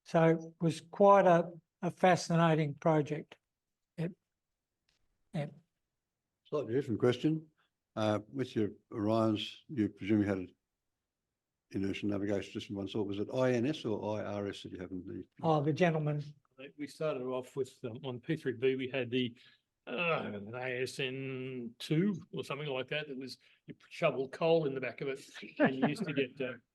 So it was quite a fascinating project. Yep. Slightly different question. With your Orions, you presumably had an inertial navigation system of one sort. Was it INS or IRS that you have in the? Oh, the gentleman. We started off with, on P3B, we had the ASN 2 or something like that. It was, you shoveled coal in the back of it and you used to get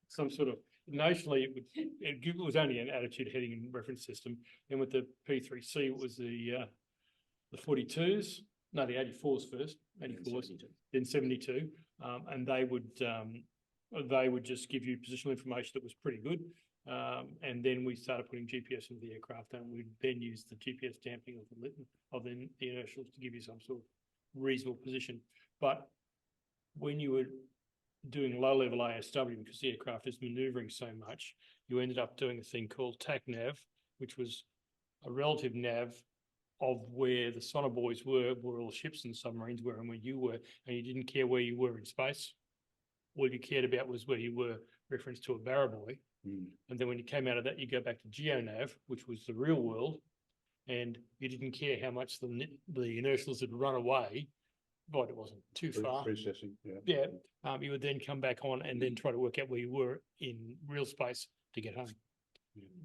some sort of, notionally it was only an attitude heading and reference system. And with the P3C, it was the 42s, no, the 84s first, 84s, then 72. And they would just give you positional information that was pretty good. And then we started putting GPS into the aircraft, and we then used the GPS damping of the inertials to give you some sort of reasonable position. But when you were doing low-level ASW, because the aircraft is manoeuvring so much, you ended up doing a thing called TAC nav, which was a relative nav of where the Sonobuoys were, where all ships and submarines were, and where you were, and you didn't care where you were in space. All you cared about was where you were reference to a Barra buoy. And then when you came out of that, you go back to GeoNav, which was the real world, and you didn't care how much the inertials had run away, but it wasn't too far. Processing, Yeah. You would then come back on and then try to work out where you were in real space to get home.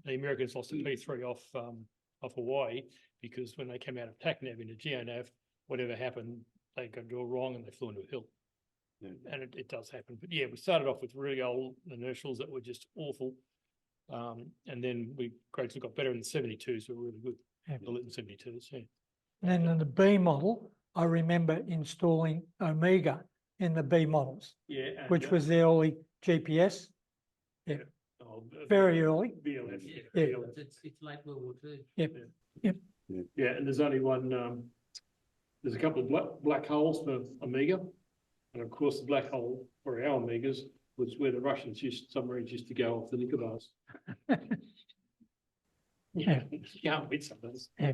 The Americans lost a P3 off Hawaii because when they came out of TACNAV into GeoNav, whatever happened, they got it all wrong and they flew into a hill. And it does happen. But yeah, we started off with really old inertials that were just awful. And then we gradually got better in the 72s, were really good. The Lytton 72s, yeah. And then in the B model, I remember installing Omega in the B models, Yeah. and, which was the early GPS, oh, very early. BLF. Yeah. BLF. It's late World War II. Yep. Yeah, and there's only one, there's a couple of black holes for Amiga. And of course, the black hole for our Amigas was where the submarines used to go off the Nicobar. Yeah, can't beat some of those. Yeah.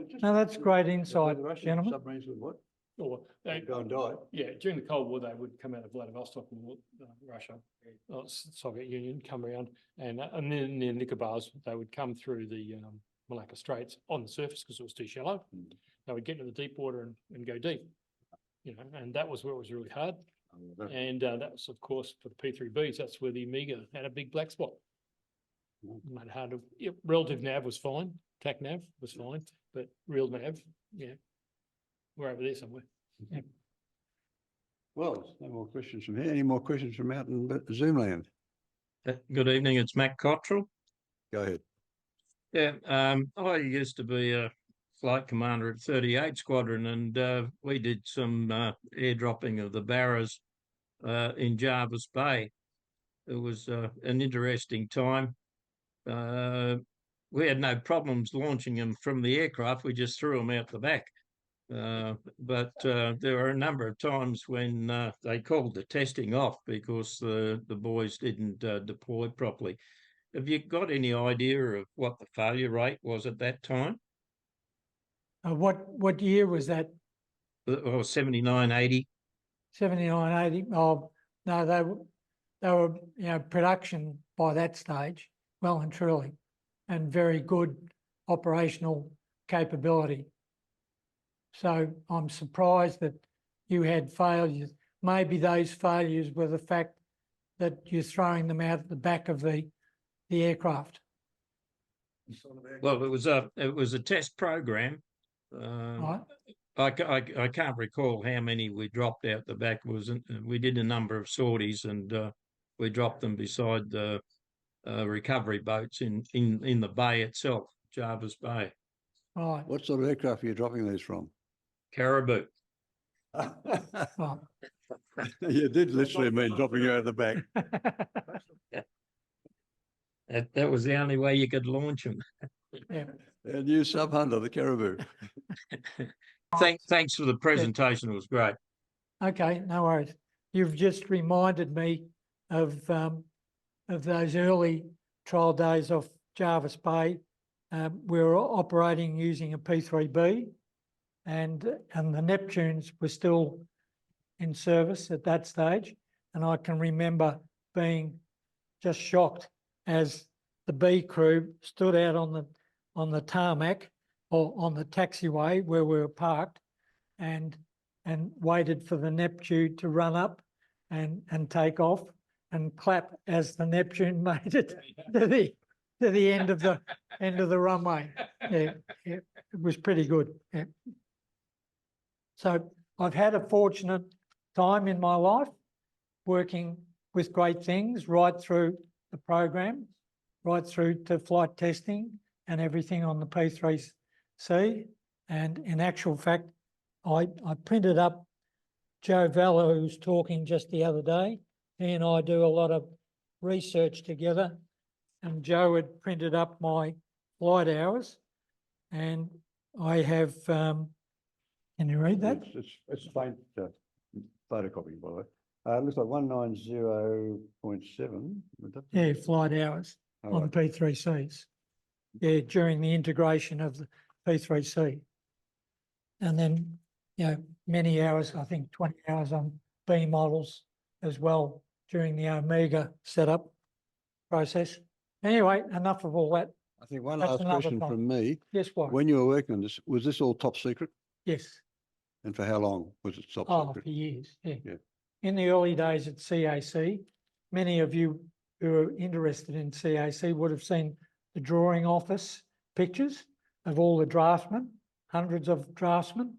Just- No, that's great the insight, Russian gentlemen. Submarines would what? Or they, Go and die. yeah, during the Cold War, they would come out of Vladivostok in Russia, Soviet Union, come around, and then near Nicobars, they would come through the Malacca Straits on the surface because it was too shallow. They would get into the deep water and go deep, you know, and that was where it was really hard. And that was, of course, for the P3Bs, that's where the Amiga had a big black spot. Made it hard to, relative nav was fine, TAC nav was fine, but real nav, yeah, we're over there somewhere. Well, no more questions from here. Any more questions from out in Zoom land? Good evening, it's Matt Cottrell. Go ahead. Yeah, I used to be a flight commander at 38 Squadron, and we did some airdropping of the Barras in Jarvis Bay. It was an interesting time. We had no problems launching them from the aircraft, we just threw them out the back. But there were a number of times when they called the testing off because the boys didn't deploy properly. Have you got any idea of what the failure rate was at that time? What year was that? Or 79, 80? 79, 80? Oh, no, they were, you know, production by that stage, well and truly, and very good operational capability. So I'm surprised that you had failures. Maybe those failures were the fact that you're throwing them out at the back of the aircraft. Well, it was a test program. Right. I can't recall how many we dropped out the back. We did a number of sorties, and we dropped them beside the recovery boats in the bay itself, Jarvis Bay. Right. What sort of aircraft are you dropping these from? Caribou. Right. You did literally mean dropping you out of the back. That was the only way you could launch them. Yeah. A new sub-hunter, the Caribou. Thanks for the presentation. It was great. Okay, no worries. You've just reminded me of those early trial days off Jarvis Bay. We were operating using a P3B, and the Neptunes were still in service at that stage. And I can remember being just shocked as the B crew stood out on the tarmac or on the taxiway where we were parked and waited for the Neptune to run up and take off and clap as the Neptune made it to the end of the runway. Yeah, it was pretty good. Yeah. So I've had a fortunate time in my life working with great things right through the program, right through to flight testing and everything on the P3C. And in actual fact, I printed up Joe Vella, who was talking just the other day. He and I do a lot of research together, and Joe had printed up my flight hours, and I have, can you read that? It's faint photocopy, by the way. It looks like 190.7. Yeah, flight hours on P3Cs. Yeah, during the integration of the P3C. And then, you know, many hours, I think 20 hours on B models as well during the Omega setup process. Anyway, enough of all that. I think one That's last another question time. from me. Yes, what? When you were working on this, was this all top secret? Yes. And for how long was it top Oh, secret? for years, yeah. Yeah. In the early days at CAC, many of you who are interested in CAC would have seen the drawing office pictures of all the draftsmen, hundreds of draftsmen,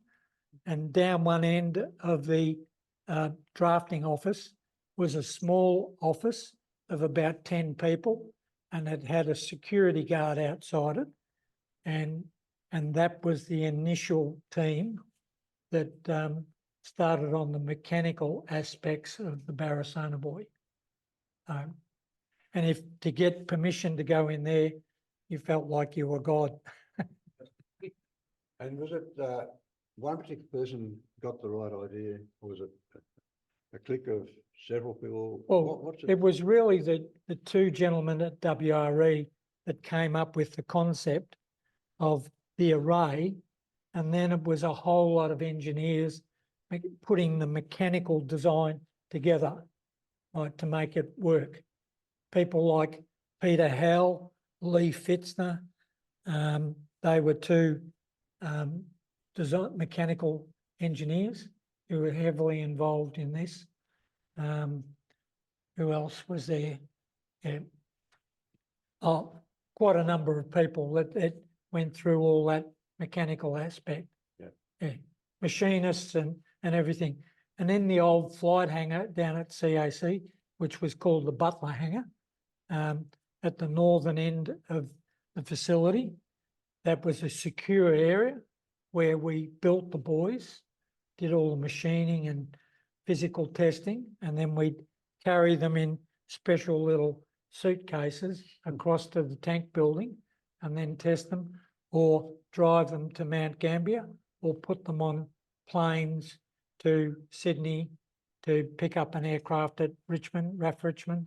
and down one end of the drafting office was a small office of about 10 people, and it had a security guard outside it, and that was the initial team that started on the mechanical aspects of the Barra Sonobuoy. And if to get permission to go in there, you felt like you were God. And was it, one particular person got the right idea, or was it a clique of several people? Well, What's it was really the two gentlemen at WRE that came up with the concept of the array. And then it was a whole lot of engineers putting the mechanical design together, right, to make it work. People like Peter Howell, Lee Fitzner, they were two design mechanical engineers who were heavily involved in this. Who else was there? Yeah. Oh, quite a number of people that went through all that mechanical aspect. Yeah. Machinists and everything. And then the old flight hangar down at CAC, which was called the Butler Hangar, at the northern end of the facility. That was a secure area where we built the buoys, did all the machining and physical testing, and then we'd carry them in special little suitcases across to the tank building and then test them, or drive them to Mount Gambier, or put them on planes to Sydney to pick up an aircraft at Richmond, RAF Richmond,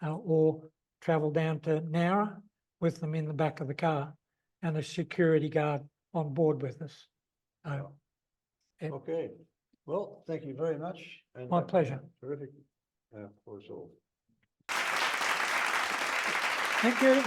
or travel down to Nowra with them in the back of the car and a security guard on board with us. Okay, well, thank you very much. And My that was pleasure. Terrific for us all. Thank you.